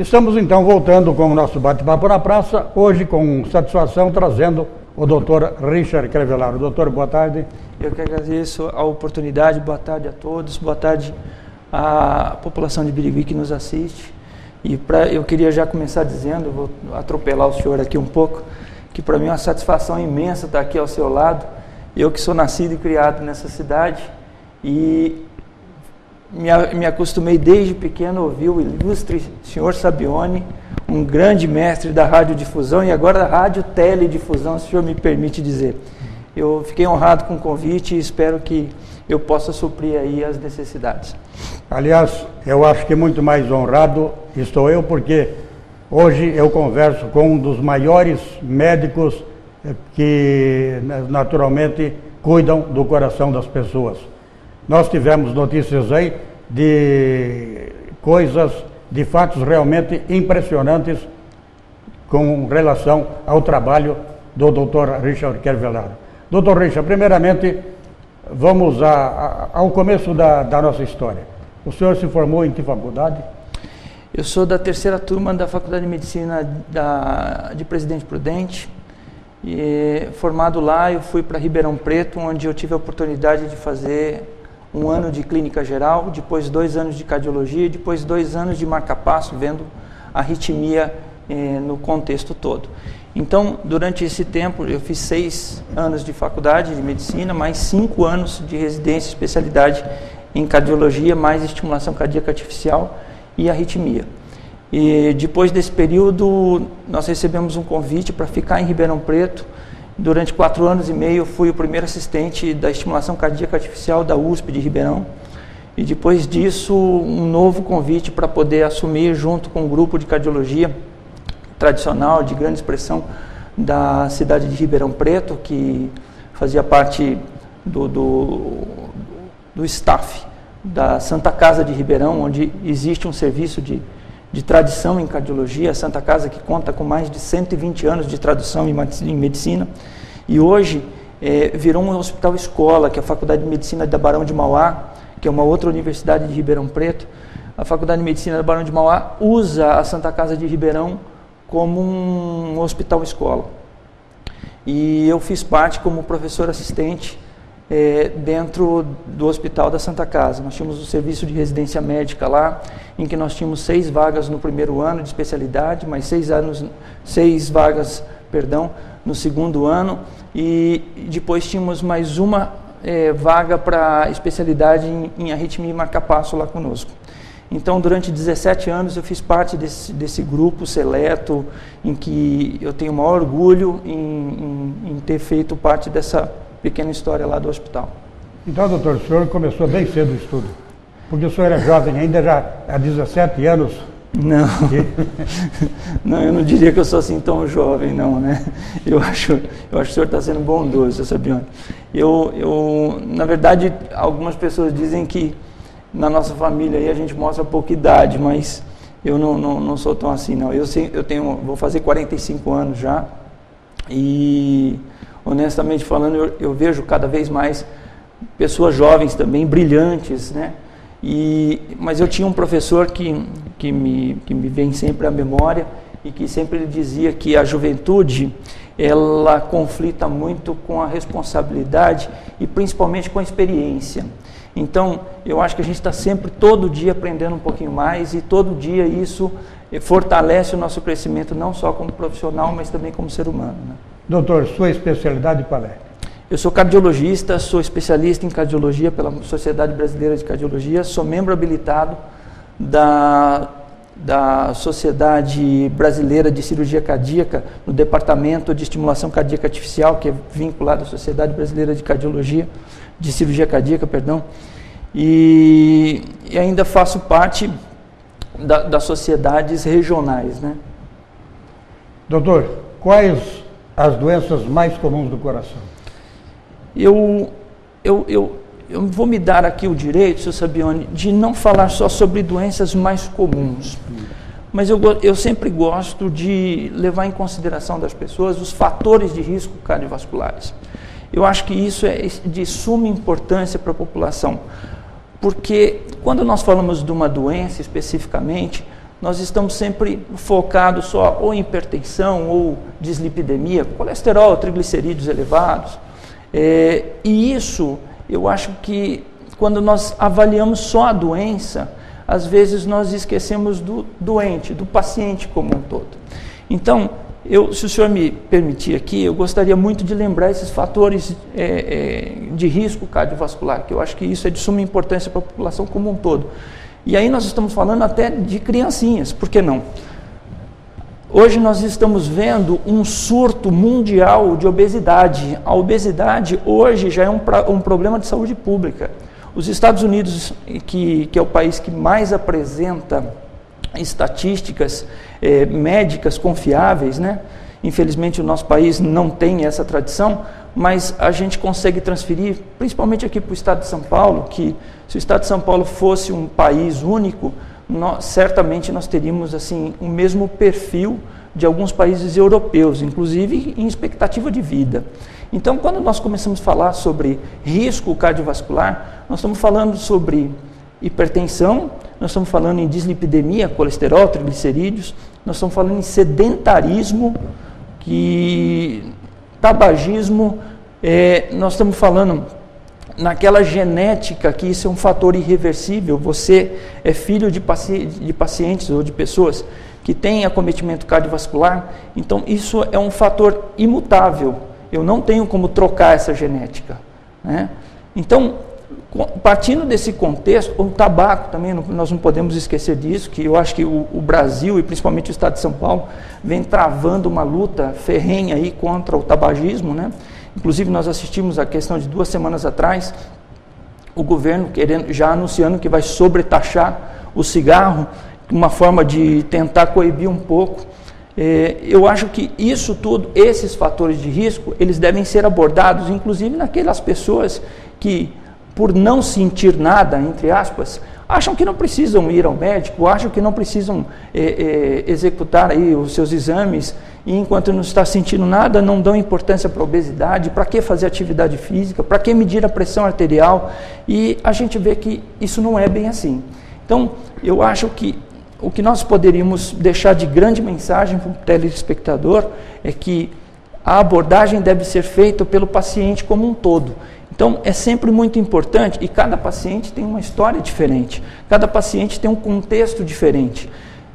Estamos então voltando com o nosso bate-papo na praça, hoje com satisfação trazendo o doutor Richard Crevellaro. Doutor, boa tarde. Eu que agradeço a oportunidade, boa tarde a todos, boa tarde à população de Birigui que nos assiste. E eu queria já começar dizendo, vou atropelar o senhor aqui um pouco, que para mim é uma satisfação imensa estar aqui ao seu lado. Eu que sou nascido e criado nessa cidade e me acostumei desde pequeno a ouvir o ilustre senhor Sabione, um grande mestre da radiodifusão e agora da radioteledifusão, se o senhor me permite dizer. Eu fiquei honrado com o convite e espero que eu possa suprir aí as necessidades. Aliás, eu acho que muito mais honrado estou eu, porque hoje eu converso com um dos maiores médicos que naturalmente cuidam do coração das pessoas. Nós tivemos notícias aí de coisas, de fatos realmente impressionantes com relação ao trabalho do Dr. Richard Crevellaro. Dr. Richard, primeiramente, vamos ao começo da nossa história. O senhor se formou em que faculdade? Eu sou da terceira turma da Faculdade de Medicina de Presidente Prudente. E, formado lá, eu fui para Ribeirão Preto, onde eu tive a oportunidade de fazer um ano de clínica geral, depois 2 anos de cardiologia, depois 2 anos de marca-passo, vendo a arritmia no contexto todo. Então, durante esse tempo, eu fiz 6 anos de faculdade de medicina, mais 5 anos de residência, especialidade em cardiologia, mais estimulação cardíaca artificial e arritmia. E depois desse período, nós recebemos um convite para ficar em Ribeirão Preto. Durante 4 anos e meio, eu fui o primeiro assistente da estimulação cardíaca artificial da USP de Ribeirão. E depois disso, um novo convite para poder assumir, junto com um grupo de cardiologia tradicional, de grande expressão, da cidade de Ribeirão Preto, que fazia parte do staff da Santa Casa de Ribeirão, onde existe um serviço de tradição em cardiologia, a Santa Casa que conta com mais de 120 anos de tradução em medicina, e hoje virou um hospital escola, que é a Faculdade de Medicina da Barão de Mauá, que é uma outra universidade de Ribeirão Preto. A Faculdade de Medicina da Barão de Mauá usa a Santa Casa de Ribeirão como um hospital escola. E eu fiz parte como professor assistente dentro do Hospital da Santa Casa. Nós tínhamos um serviço de residência médica lá, em que nós tínhamos 6 vagas no primeiro ano de especialidade, mais 6 vagas no segundo ano, e depois tínhamos mais uma vaga para especialidade em arritmia e marca-passo lá conosco. Então, durante 17 anos, eu fiz parte desse grupo seleto, em que eu tenho o maior orgulho em ter feito parte dessa pequena história lá do hospital. Então, doutor, o senhor começou bem cedo o estudo, porque o senhor era jovem ainda, já há 17 anos. Não, não, eu não diria que eu sou assim tão jovem, não, né? Eu acho que o senhor está sendo bondoso, seu Sabione. Na verdade, algumas pessoas dizem que na nossa família aí a gente mostra pouca idade, mas eu não sou tão assim, não. Vou fazer 45 anos já e, honestamente falando, eu vejo cada vez mais pessoas jovens também, brilhantes, né? Mas eu tinha um professor que me vem sempre à memória e que sempre dizia que a juventude, ela conflita muito com a responsabilidade e principalmente com a experiência. Então, eu acho que a gente está sempre, todo dia, aprendendo um pouquinho mais e todo dia isso fortalece o nosso crescimento, não só como profissional, mas também como ser humano, né? Doutor, sua especialidade qual é? Eu sou cardiologista, sou especialista em cardiologia pela Sociedade Brasileira de Cardiologia, sou membro habilitado da Sociedade Brasileira de Cirurgia Cardíaca, no Departamento de Estimulação Cardíaca Artificial, que é vinculado à Sociedade Brasileira de Cardiologia, de Cirurgia Cardíaca, e ainda faço parte das sociedades regionais, né? Doutor, quais as doenças mais comuns do coração? Eu vou me dar aqui o direito, seu Sabione, de não falar só sobre doenças mais comuns, mas eu sempre gosto de levar em consideração das pessoas os fatores de risco cardiovasculares. Eu acho que isso é de suma importância para a população, porque quando nós falamos de uma doença especificamente, nós estamos sempre focados só ou em hipertensão ou dislipidemia, colesterol, triglicerídeos elevados. E isso, eu acho que quando nós avaliamos só a doença, às vezes nós esquecemos do doente, do paciente como um todo. Então, se o senhor me permitir aqui, eu gostaria muito de lembrar esses fatores de risco cardiovascular, que eu acho que isso é de suma importância para a população como um todo. E aí nós estamos falando até de criancinhas, por que não? Hoje nós estamos vendo um surto mundial de obesidade. A obesidade hoje já é um problema de saúde pública. Os Estados Unidos, que é o país que mais apresenta estatísticas médicas confiáveis, né? Infelizmente o nosso país não tem essa tradição, mas a gente consegue transferir, principalmente aqui para o estado de São Paulo, que se o estado de São Paulo fosse um país único, certamente nós teríamos assim o mesmo perfil de alguns países europeus, inclusive em expectativa de vida. Então, quando nós começamos a falar sobre risco cardiovascular, nós estamos falando sobre hipertensão, nós estamos falando em dislipidemia, colesterol, triglicerídeos, nós estamos falando em sedentarismo, tabagismo, nós estamos falando naquela genética que isso é um fator irreversível. Você é filho de pacientes ou de pessoas que têm acometimento cardiovascular, então isso é um fator imutável, eu não tenho como trocar essa genética, né? Então, partindo desse contexto, o tabaco também, nós não podemos esquecer disso, que eu acho que o Brasil e principalmente o estado de São Paulo vem travando uma luta ferrenha aí contra o tabagismo, né? Inclusive nós assistimos a questão de 2 semanas atrás, o governo já anunciando que vai sobretaxar o cigarro, uma forma de tentar coibir um pouco. Eu acho que isso tudo, esses fatores de risco, eles devem ser abordados, inclusive naquelas pessoas que, por não sentir nada, entre aspas, acham que não precisam ir ao médico, acham que não precisam executar aí os seus exames, e enquanto não está sentindo nada, não dão importância para a obesidade, para que fazer atividade física, para que medir a pressão arterial, e a gente vê que isso não é bem assim. Então, eu acho que o que nós poderíamos deixar de grande mensagem para o telespectador é que a abordagem deve ser feita pelo paciente como um todo. Então, é sempre muito importante, e cada paciente tem uma história diferente, cada paciente tem um contexto diferente.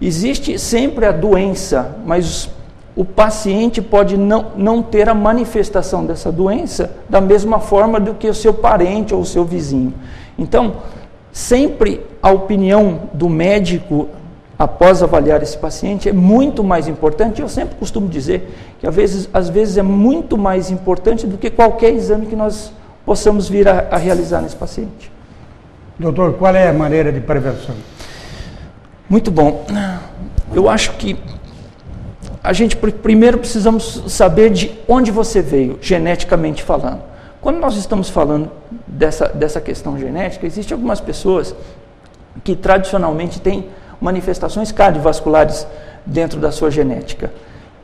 Existe sempre a doença, mas o paciente pode não ter a manifestação dessa doença da mesma forma do que o seu parente ou o seu vizinho. Então, sempre a opinião do médico após avaliar esse paciente é muito mais importante. Eu sempre costumo dizer que às vezes é muito mais importante do que qualquer exame que nós possamos vir a realizar nesse paciente. Doutor, qual é a maneira de prevenção? Muito bom. Eu acho que a gente primeiro precisamos saber de onde você veio, geneticamente falando. Quando nós estamos falando dessa questão genética, existem algumas pessoas que tradicionalmente têm manifestações cardiovasculares dentro da sua genética.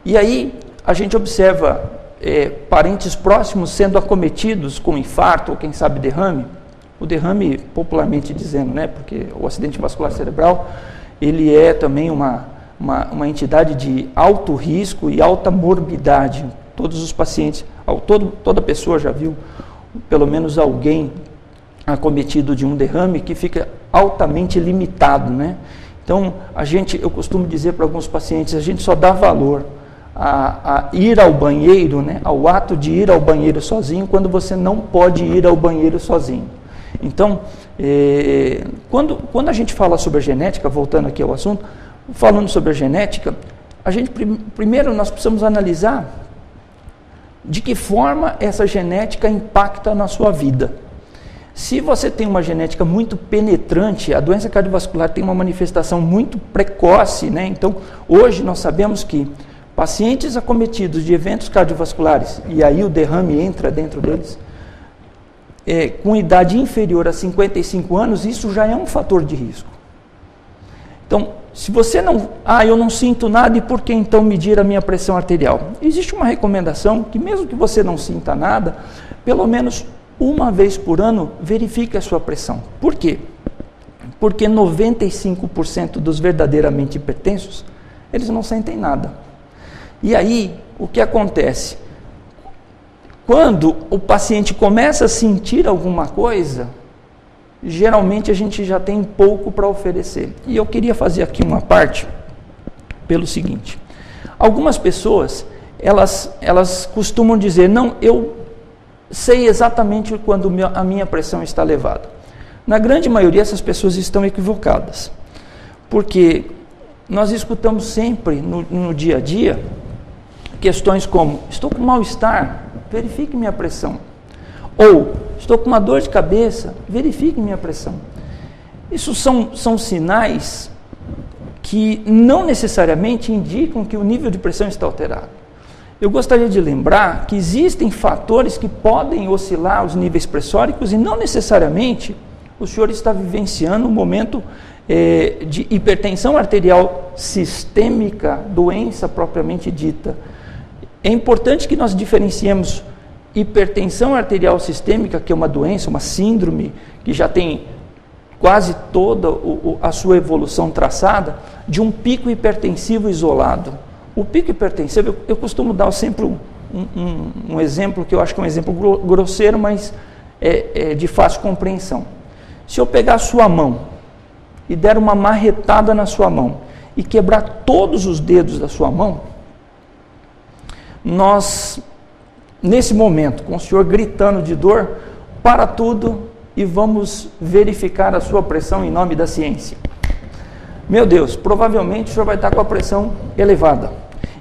E aí a gente observa parentes próximos sendo acometidos com infarto ou quem sabe derrame. O derrame, popularmente dizendo, né, porque o acidente vascular cerebral, ele é também uma entidade de alto risco e alta morbidade. Todos os pacientes, toda pessoa já viu pelo menos alguém acometido de um derrame que fica altamente limitado, né? Então, eu costumo dizer para alguns pacientes, a gente só dá valor a ir ao banheiro, né, ao ato de ir ao banheiro sozinho, quando você não pode ir ao banheiro sozinho. Então, quando a gente fala sobre a genética, voltando aqui ao assunto, falando sobre a genética, primeiro nós precisamos analisar de que forma essa genética impacta na sua vida. Se você tem uma genética muito penetrante, a doença cardiovascular tem uma manifestação muito precoce, né? Então, hoje nós sabemos que pacientes acometidos de eventos cardiovasculares, e aí o derrame entra dentro deles, com idade inferior a 55 anos, isso já é um fator de risco. Então, se você eu não sinto nada, e por que então medir a minha pressão arterial? Existe uma recomendação que mesmo que você não sinta nada, pelo menos uma vez por ano, verifique a sua pressão. Por quê? Porque 95% dos verdadeiramente hipertensos, eles não sentem nada. E aí, o que acontece? Quando o paciente começa a sentir alguma coisa, geralmente a gente já tem pouco para oferecer. E eu queria fazer aqui uma parte pelo seguinte. Algumas pessoas, elas costumam dizer, não, eu sei exatamente quando a minha pressão está elevada. Na grande maioria, essas pessoas estão equivocadas. Porque nós escutamos sempre no dia a dia questões como, estou com mal-estar, verifique minha pressão. Ou, estou com uma dor de cabeça, verifique minha pressão. Isso são sinais que não necessariamente indicam que o nível de pressão está alterado. Eu gostaria de lembrar que existem fatores que podem oscilar os níveis pressóricos e não necessariamente o senhor está vivenciando um momento de hipertensão arterial sistêmica, doença propriamente dita. É importante que nós diferenciemos hipertensão arterial sistêmica, que é uma doença, uma síndrome, que já tem quase toda a sua evolução traçada, de um pico hipertensivo isolado. O pico hipertensivo, eu costumo dar sempre um exemplo, que eu acho que é um exemplo grosseiro, mas é de fácil compreensão. Se eu pegar a sua mão e der uma marretada na sua mão e quebrar todos os dedos da sua mão, nós, nesse momento, com o senhor gritando de dor, para tudo e vamos verificar a sua pressão em nome da ciência. Meu Deus, provavelmente o senhor vai estar com a pressão elevada.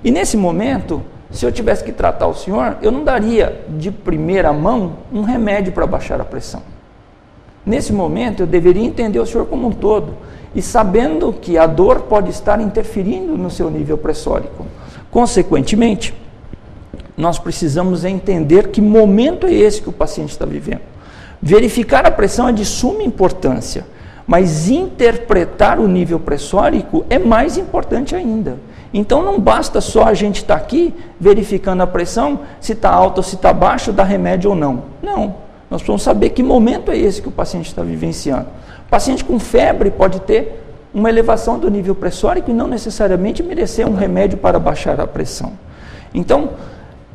E nesse momento, se eu tivesse que tratar o senhor, eu não daria de primeira mão um remédio para baixar a pressão. Nesse momento, eu deveria entender o senhor como um todo e sabendo que a dor pode estar interferindo no seu nível pressórico. Consequentemente, nós precisamos entender que momento é esse que o paciente está vivendo. Verificar a pressão é de suma importância, mas interpretar o nível pressórico é mais importante ainda. Então não basta só a gente estar aqui verificando a pressão, se está alta ou se está baixa, dar remédio ou não. Não, nós precisamos saber que momento é esse que o paciente está vivenciando. O paciente com febre pode ter uma elevação do nível pressórico e não necessariamente merecer um remédio para baixar a pressão. Então,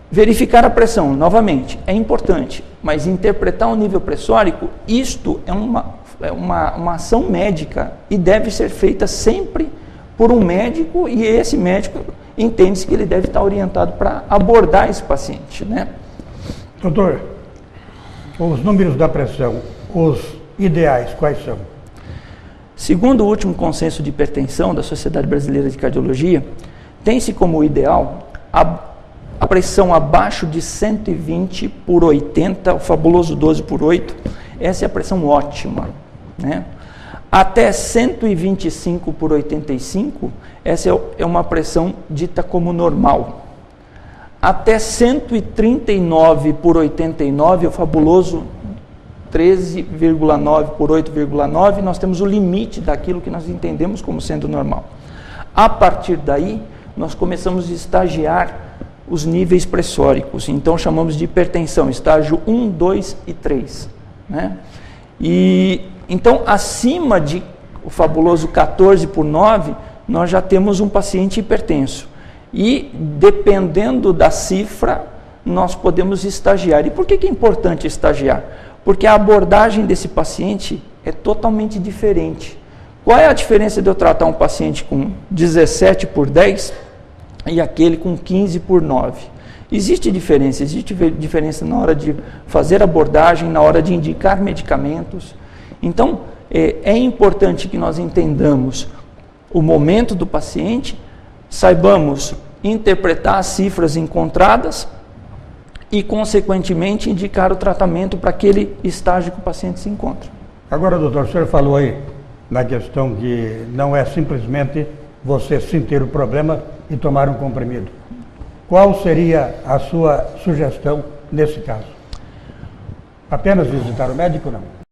verificar a pressão, novamente, é importante, mas interpretar o nível pressórico, isto é uma ação médica e deve ser feita sempre por um médico e esse médico entende-se que ele deve estar orientado para abordar esse paciente, né? Doutor, os números da pressão, os ideais, quais são? Segundo o último consenso de hipertensão da Sociedade Brasileira de Cardiologia, tem-se como ideal a pressão abaixo de 120 por 80, o fabuloso 12 por 8, essa é a pressão ótima, né? Até 125 por 85, essa é uma pressão dita como normal. Até 139 por 89, o fabuloso 13,9 por 8,9, nós temos o limite daquilo que nós entendemos como sendo normal. A partir daí, nós começamos a estagiar os níveis pressóricos, então chamamos de hipertensão, estágio 1, 2 e 3. Né? E, então, acima de o fabuloso 14 por 9, nós já temos um paciente hipertenso. E, dependendo da cifra, nós podemos estagiar. E por que é importante estagiar? Porque a abordagem desse paciente é totalmente diferente. Qual é a diferença de eu tratar um paciente com 17 por 10 e aquele com 15 por 9? Existe diferença na hora de fazer abordagem, na hora de indicar medicamentos. Então, é importante que nós entendamos o momento do paciente, saibamos interpretar as cifras encontradas e, consequentemente, indicar o tratamento para aquele estágio que o paciente se encontra. Agora, doutor, o senhor falou aí na questão que não é simplesmente você sentir o problema e tomar um comprimido. Qual seria a sua sugestão nesse caso? Apenas visitar o médico, não?